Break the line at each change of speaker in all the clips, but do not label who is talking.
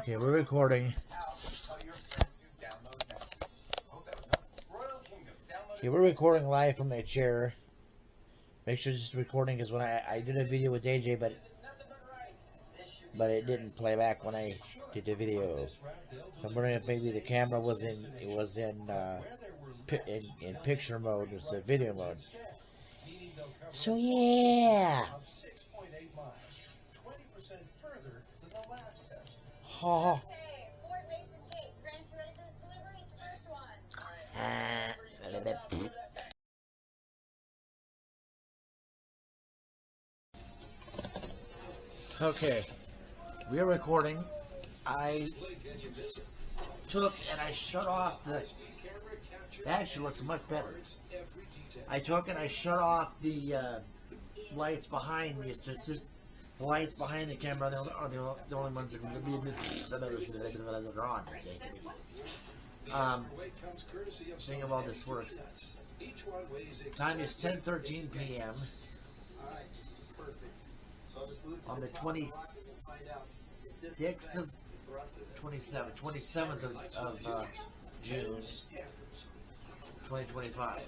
Okay, we're recording. Okay, we're recording live from the chair. Make sure this is recording because when I did a video with AJ, but it didn't play back when I did the video. So I'm wondering if maybe the camera was in picture mode instead of video mode. So yeah. Ha. Okay, we are recording. I took and I shut off the. It actually looks much better. I took and I shut off the lights behind me. It's just the lights behind the camera are the only ones that are going to be on. Seeing how all this works. Time is 10:13 p.m. on the 26th of 27th of June 2025.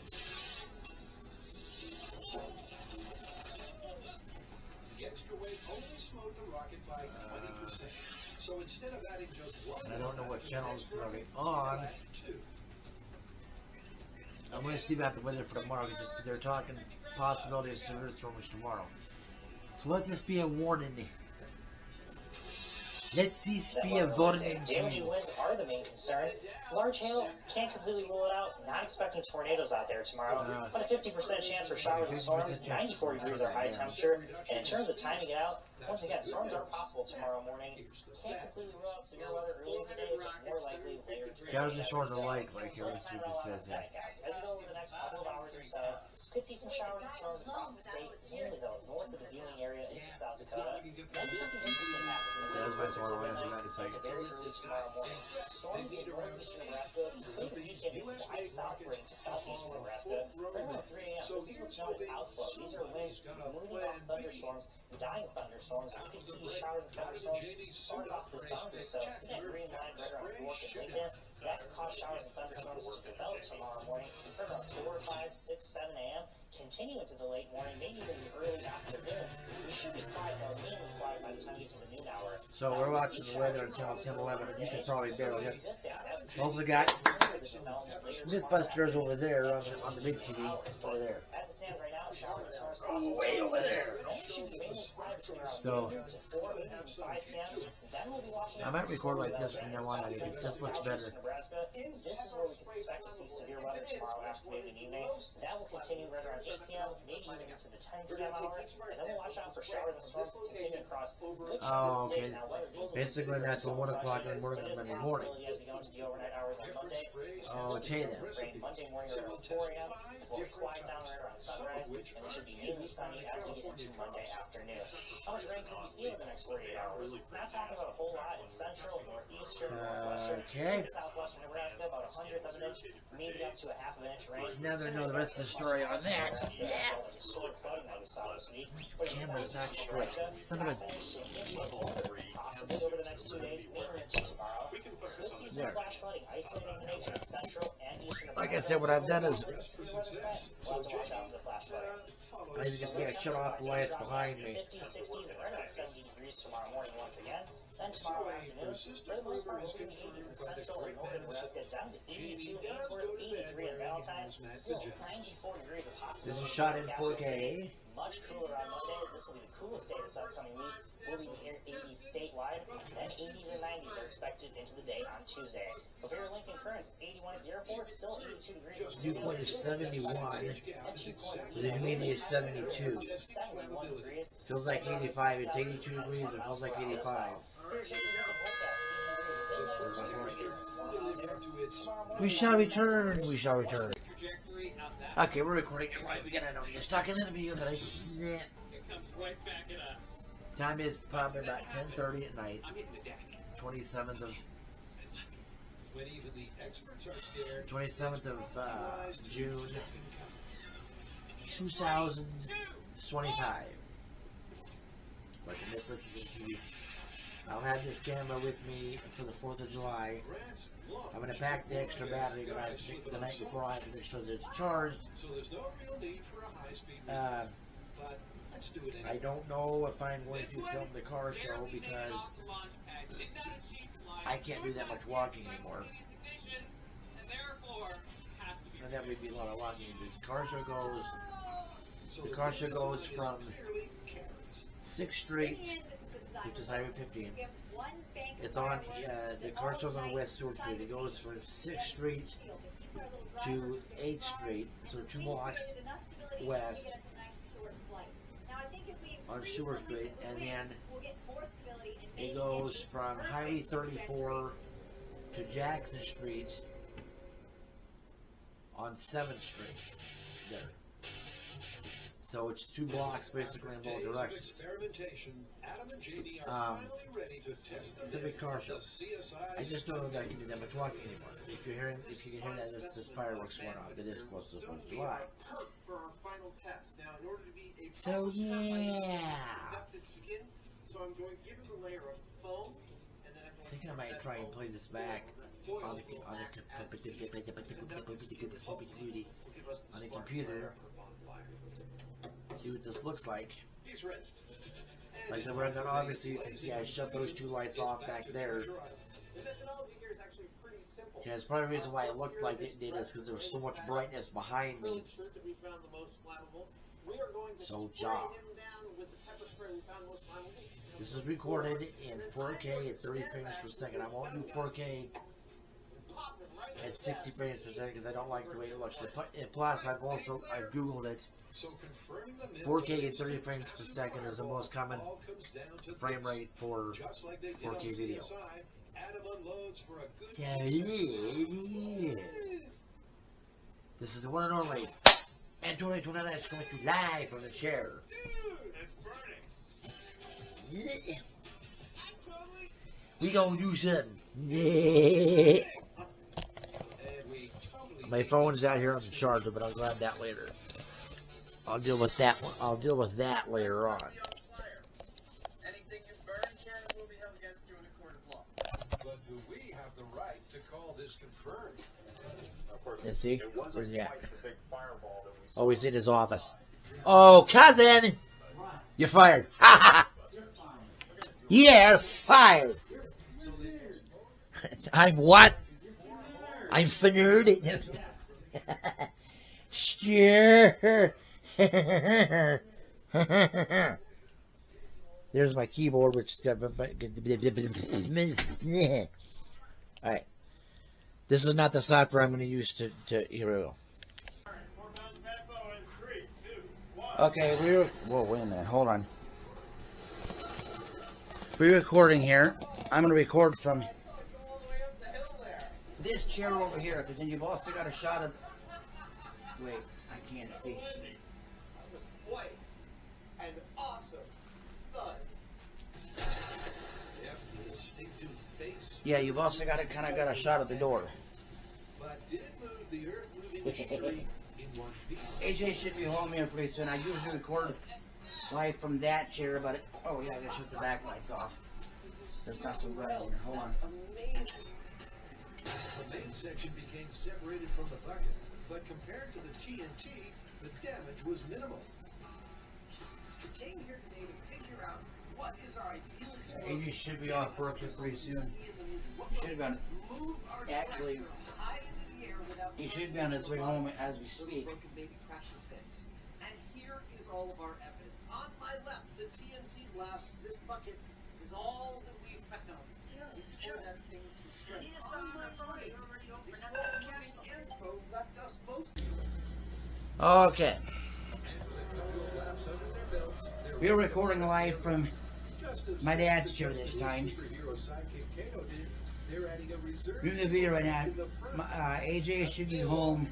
I don't know what channel is on. I'm going to see about the weather for tomorrow. They're talking possibility of severe storms tomorrow. So let this be a warning. Let's this be a warning.
Damaging winds are the main concern. Large hail, can't completely rule it out. Not expecting tornadoes out there tomorrow. But a 50% chance for showers and storms. 94 degrees are high temperature. And in terms of timing it out, once again, storms are possible tomorrow morning. Can't completely rule out severe weather early in the day, but more likely later today.
Showers and storms alike, like here in Super says.
As we go over the next couple of hours or so, could see some showers and storms across the state, mainly though north of the viewing area into South Dakota. Maybe something interesting happening.
That was my sort of answer.
It's very early tomorrow morning. Storms in northeastern Nebraska could begin to ice southward into southeastern Nebraska. Right around 3 a.m. This is what's known as outflow. These are winds moving off thunderstorms, dying thunderstorms. You could see showers and thunderstorms start off this boundary. So see that green line right around 4 and Lincoln. That could cause showers and thunderstorms to develop tomorrow morning. Right around 4, 5, 6, 7 a.m. Continue into the late morning, maybe even the early afternoon. We should be quiet, though, mainly quiet by the time we get to the noon hour.
So we're watching the weather on channel 1011. You can probably barely get. Also got Mythbusters over there on the big TV. Over there.
As it stands right now, showers and storms possible.
Way over there. So I might record like this from now on. This looks better.
This is where we can expect to see severe weather tomorrow afternoon and evening. That will continue right around 8 p.m., maybe even into the 10 p.m. hour. And then we'll watch out for showers and storms to continue across good chunks of the state. Now,
basically, that's till 1 o'clock in the morning on Monday morning.
As we go into the overnight hours on Monday.
Okay then.
Monday morning around 4 a.m. We'll quiet down right around sunrise, and it should be mainly sunny as we get into Monday afternoon. How much rain could we see over the next 48 hours? Not talking about a whole lot in central, northeastern, northwestern, southwestern Nebraska, about 1/100 of an inch, maybe up to a half of an inch of rain.
Now they know the rest of the story on that. Yeah. Camera's not straight. Son of a.
Possibly over the next 2 days, mainly into tomorrow. We'll see some flash flooding isolating the nation in central and eastern Nebraska.
Like I said, what I've done is,
We'll have to watch out for the flash flooding.
as you can see, I shut off the lights behind me.
50s, 60s, and right around 70 degrees tomorrow morning once again. Then tomorrow afternoon, for the most part, we'll be in the 80s in central and northern Nebraska, down to 82 in Ainsworth, 83 in Valentine, still 94 degrees of possibility.
This is shot in 4K.
Much cooler on Monday. This will be the coolest day this upcoming week. We'll be in 80s statewide, then 80s and 90s are expected into the day on Tuesday. But for your Lincoln Currents, it's 81 at the airport, still 82 degrees.
Dew point is 71. The humidity is 72.
71 degrees.
Feels like 85. It's 82 degrees. It feels like 85. We shall return. We shall return. Okay, we're recording it live again. I know you're stuck in the video, but I time is probably about 10:30 at night. 27th of June 2025. Like the I'll have this camera with me for the 4th of July. I'm going to pack the extra battery the night before. I have to make sure that it's charged. I don't know if I'm going to film the car show because I can't do that much walking anymore. And that would be a lot of walking. The car show goes from 6th Street, which is Highway 15. It's on, the car show's on West Stewart Street. It goes from 6th Street to 8th Street, so 2 blocks west on Stewart Street, and then it goes from Highway 34 to Jackson Street on 7th Street there. So it's 2 blocks basically in both directions. It's a big car show. I just don't know that I can do that much walking anymore. If you can hear that, there's fireworks going off. It is close to the 4th of July. So yeah. So I'm going to give it a layer of foam, and then I think I might try and play this back on the computer. See what this looks like. Like the red one, obviously you can see I shut those 2 lights off back there. Yeah, it's probably the reason why it looked like it did is because there was so much brightness behind me. So job. This is recorded in 4K at 30 frames per second. I won't do 4K at 60 frames per second because I don't like the way it looks. Plus, I've Googled it. 4K at 30 frames per second is the most common frame rate for 4K video. This is the one and only Antonio Tonelli coming to you live from the chair. We gonna do something. My phone's out here on the charger, but I'll grab that later. I'll deal with that one. I'll deal with that later on.
Anything you burn can will be held against you in a court of law. But do we have the right to call this confirmed? Of course.
Let's see. Where's he at?
The big fireball that we
Oh, he's in his office. Oh, cousin! You're fired. You're fired. I'm what? I'm fired. Sure. There's my keyboard, which is got. Alright. This is not the software I'm going to use to here we go. Okay, whoa, wait a minute, hold on. Re-recording here. I'm going to record from this chair over here, because then you've also got a shot of. Wait, I can't see.
That was quite an awesome thud.
Yeah, you've also got a shot of the door.
But did it move the earth-moving machinery in one piece?
AJ should be home here pretty soon. I usually record live from that chair, but oh yeah, I gotta shut the backlights off. There's not so bright in here. Hold on.
The main section became separated from the bucket, but compared to the TNT, the damage was minimal. We came here today to figure out what is our ideal
AJ should be off work here pretty soon. He should have been actually. He should be on his way home as we speak.
And here is all of our evidence. On my left, the TNT blast. This bucket is all that we've found. Before that thing to spread. On my right, the slow-moving info left us most.
Okay. We're recording live from my dad's chair this time. We're in the video right now. AJ should be home,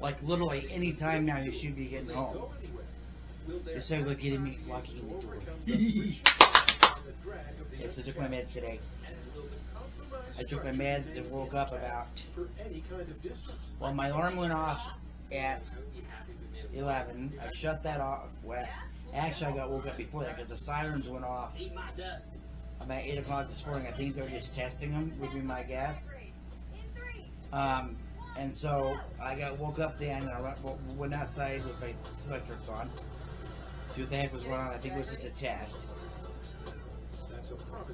like literally any time now. He should be getting home. Just so look at me walking in the door. Yes, I took my meds today. I took my meds and woke up about. Well, my alarm went off at 11. I shut that off. Well, actually, I woke up before that because the sirens went off about 8 o'clock this morning. I think they're just testing them, would be my guess. And so I woke up then and I went outside with my sweatshirts on. See what the heck was going on. I think it was just a test.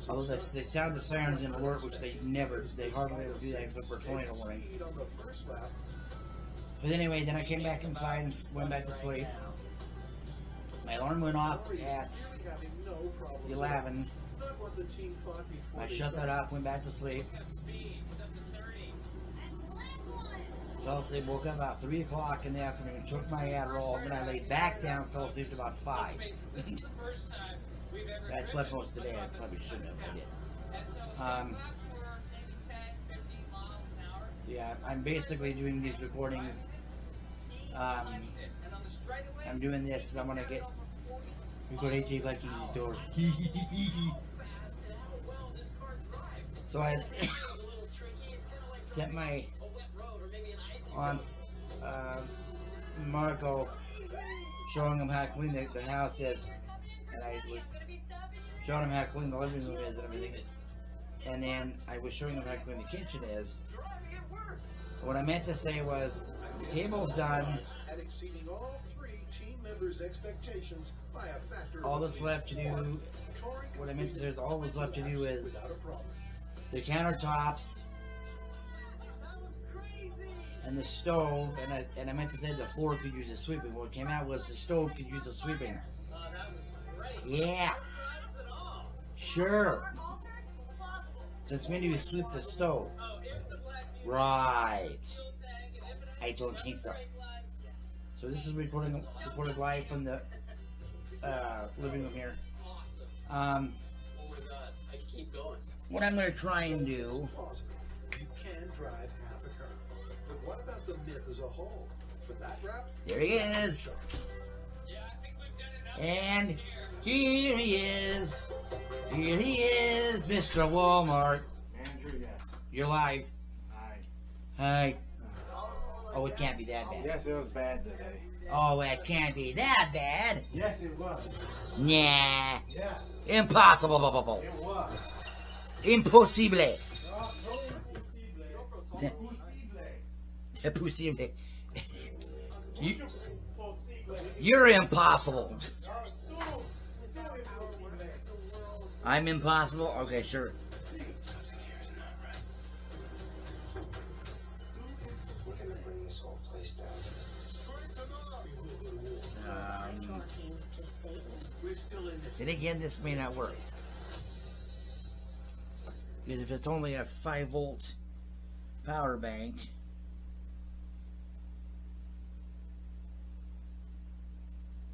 Although they sound the sirens in alert, which they hardly ever do that except for tornado warning. But anyway, then I came back inside and went back to sleep. My alarm went off at 11. I shut that off, went back to sleep. Fell asleep, woke up about 3 o'clock in the afternoon, took my Adderall, then I laid back down, fell asleep at about 5. I slept most of the day. I probably shouldn't have, but I did. So yeah, I'm basically doing these recordings. I'm doing this because I'm going to record AJ back to the door. So I sent my aunt Marco showing him how clean the house is, and I was showing him how clean the living room is and everything, and then I was showing him how clean the kitchen is. What I meant to say was the table's done. All that's left to do, what I meant to say is all that's left to do is the countertops and the stove, and I meant to say the floor could use the sweeping. What came out was the stove could use the sweeping. Yeah. Sure. Since when do you sweep the stove? Right. I don't think so. So this is recorded live from the living room here. What I'm going to try and do.
You can drive half a car, but what about the myth as a whole? For that rap,
there he is. And here he is. Here he is, Mr. Walmart.
Andrew, yes.
You're live.
Hi.
Hi. Oh, it can't be that bad.
Yes, it was bad today.
Oh, it can't be that bad.
Yes, it was.
Nah.
Yes,
Impossible.
it was.
Impossible.
No,
Impossible. You're impossible. I'm impossible? Okay, sure. And again, this may not work. Because if it's only a 5-volt power bank,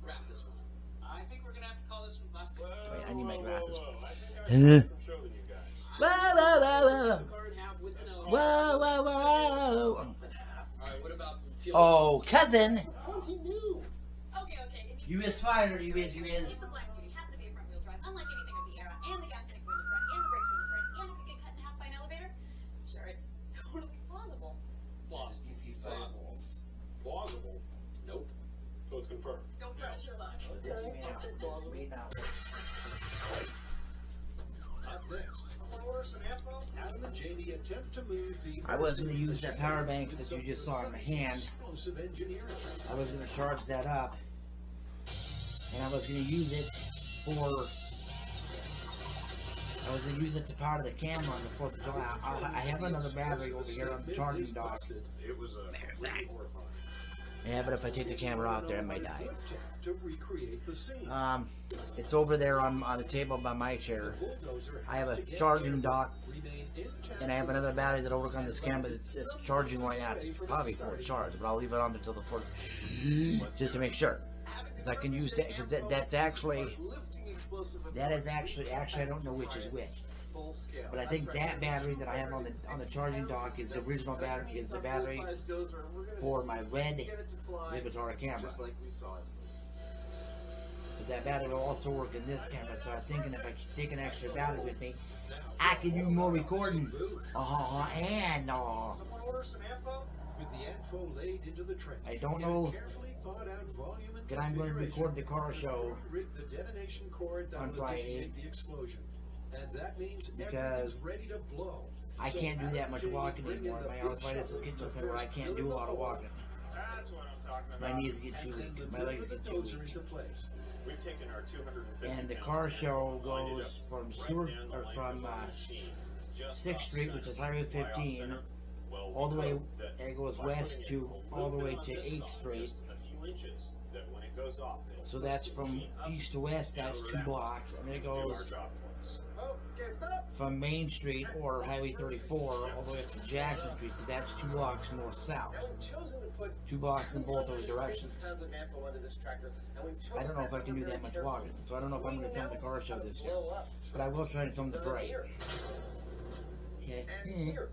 Wrap this one. I think we're gonna have to call this one busted.
wait, I need my glasses.
I think I'm showing you guys.
Whoa, whoa, whoa,
Card half with an L.
whoa, whoa, whoa.
Alright, what about the fuel?
Oh, cousin,
Something new.
Okay.
you is fired. You is.
It's the Black Beauty. Happened to be a front-wheel drive, unlike anything of the era, and the gas tank were in the front, and the brakes were in the front, and it could get cut in half by an elevator. Sure, it's totally plausible.
Plausible. Plausible? Nope.
So it's confirmed.
Don't press your luck.
This may not work.
up next. Adam and Jamie attempt to move the
I was going to use that power bank that you just saw in my hand.
explosive engineering.
I was going to charge that up, and I was going to use it to power the camera on the 4th of July. I have another battery over here on the charging dock.
It was a
Matter of fact.
horrifying.
Yeah, but if I take the camera out there, I might die.
To recreate the scene.
It's over there on the table by my chair. I have a charging dock, and I have another battery that'll work on this camera. It's charging right now. It's probably full charge, but I'll leave it on until the 4th, just to make sure. Because I can use that, because that's actually, I don't know which is which. But I think that battery that I have on the charging dock is the original battery, is the battery for my red Libitora camera. But that battery will also work in this camera, so I'm thinking if I take an extra battery with me, I can do more recording. And
Someone order some info? With the info laid into the trench.
I don't know
Carefully thought out volume and
that I'm going to
configuration.
record the car show
Rig the detonation cord that
on
will
Friday.
initiate the explosion. And that means
Because
everything's ready to blow.
I
So
can't do that
Adam
much
Jamie
walking
bring in
anymore.
the
My
big
arthritis is
shovel
getting to
to
the point where I
first
can't
fill
do a
the
lot of
hole,
walking.
That's what I'm talking
My
about.
knees get too
and then
weak. My
maneuver
legs
the
get too
dozer
weak.
into place.
We've taken our 250
And the
pounds
car
of
show
metal, lined it
goes
up
from
right
Seward
down the
or
length
from
of our machine, just
6th
off
Street,
center.
which is Highway
Why off
15,
center? Well,
all the
we
way,
hope that
and it goes
by
west
putting
to
it a
all the
little
way
bit on
to
this
8th
side,
Street.
just a few inches, that when it goes off, it'll
So
push
that's
the
from
machine up
east to west.
and
That's
over
2
that.
blocks, and then it
Do our
goes
job for us.
Oh, okay, stop.
from Main Street or Highway 34 all the way up to Jackson Street. So that's 2 blocks north south.
Now we've chosen to put
2 blocks in both those
250
directions.
pounds of info into this tractor, and we've chosen
I don't know if I
that
can do
number
that much
very
walking,
carefully.
so I don't know if I'm
We
going to film the
know
car show
how to
this year.
blow up
But I will
trucks.
try to film the
Done
break.
here
Okay.
and here.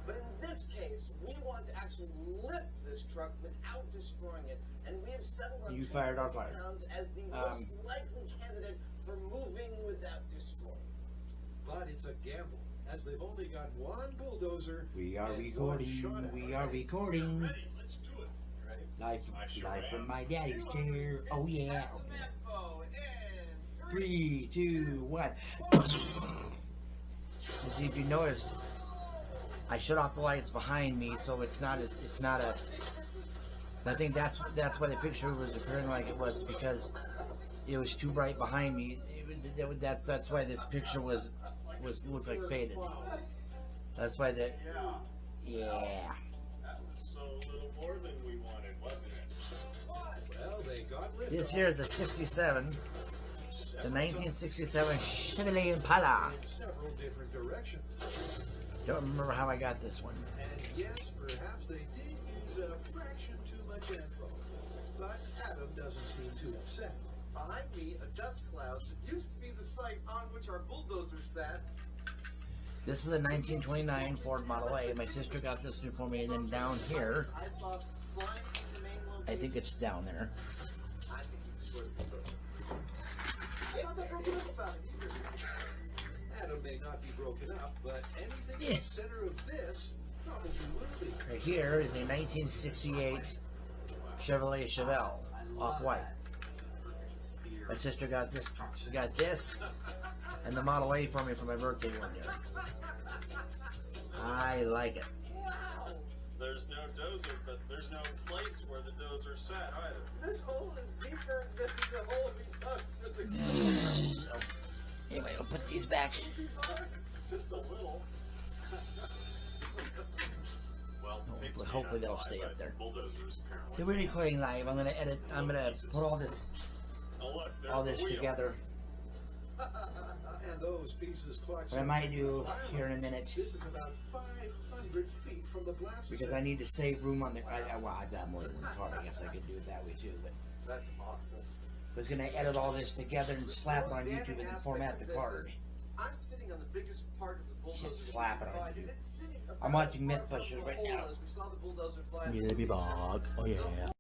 But in this case, we want to actually lift this truck without destroying it, and we have settled on
You fired our
250
fire.
pounds as the most likely candidate for moving without destroying.
But it's a gamble, as they've only got one bulldozer.
We are
and one
recording.
shot at
We
it.
are recording.
Ready, let's do it.
Ready?
Live from my daddy's chair. Oh yeah.
Have some info in
3, 2, 1. See if you noticed, I shut off the lights behind me, so it's not a. I think that's why the picture was appearing like it was, because it was too bright behind me. That's why the picture was looked like faded. That's why the yeah.
That was so little more than we wanted, wasn't it?
Well, they got liftoff.
This here is a '67, the 1967 Chevrolet Impala.
In several different directions.
Don't remember how I got this one.
And yes, perhaps they did use a fraction too much info. But Adam doesn't seem too upset.
Behind me, a dust cloud that used to be the site on which our bulldozer sat.
This is a 1929 Ford Model A. My sister got this one for me, and then down here,
I saw flying from the main location.
I think it's down there.
I think it's where the bulldozer. I'm not that broken up about it either.
Adam may not be broken up, but anything in
Yeah.
the center of this probably will be.
Right here is a 1968 Chevrolet Chevelle, off-white. My sister got this, and the Model A for me for my birthday one year. I like it.
Wow!
There's no dozer, but there's no place where the dozer sat either.
This hole is deeper than the hole we dug for the
Anyway, I'll put these back.
Just a little. Well, pigs may
Hopefully
not
that'll
fly,
stay up
but
there.
Bulldozers apparently.
So we're recording live. I'm gonna put all this
Oh, look, there's the wheel.
together.
And those pieces clock
What I might do here in a minute,
This is about 500 feet from the blast
because
zone.
I need to save room on the. Well, I've got more than one car. I guess I could do it that way too. But
That's awesome.
I was gonna edit all this together and slap it on YouTube and then format the card.
I'm sitting on the biggest part of the bulldozer.
Can't slap it on
that we
YouTube.
can find, and it's sitting
I'm
about
watching
as far from
Mythbusters
the
right
hole
now.
as we saw the bulldozer fly.
Yeah, that'd be bog. Oh yeah.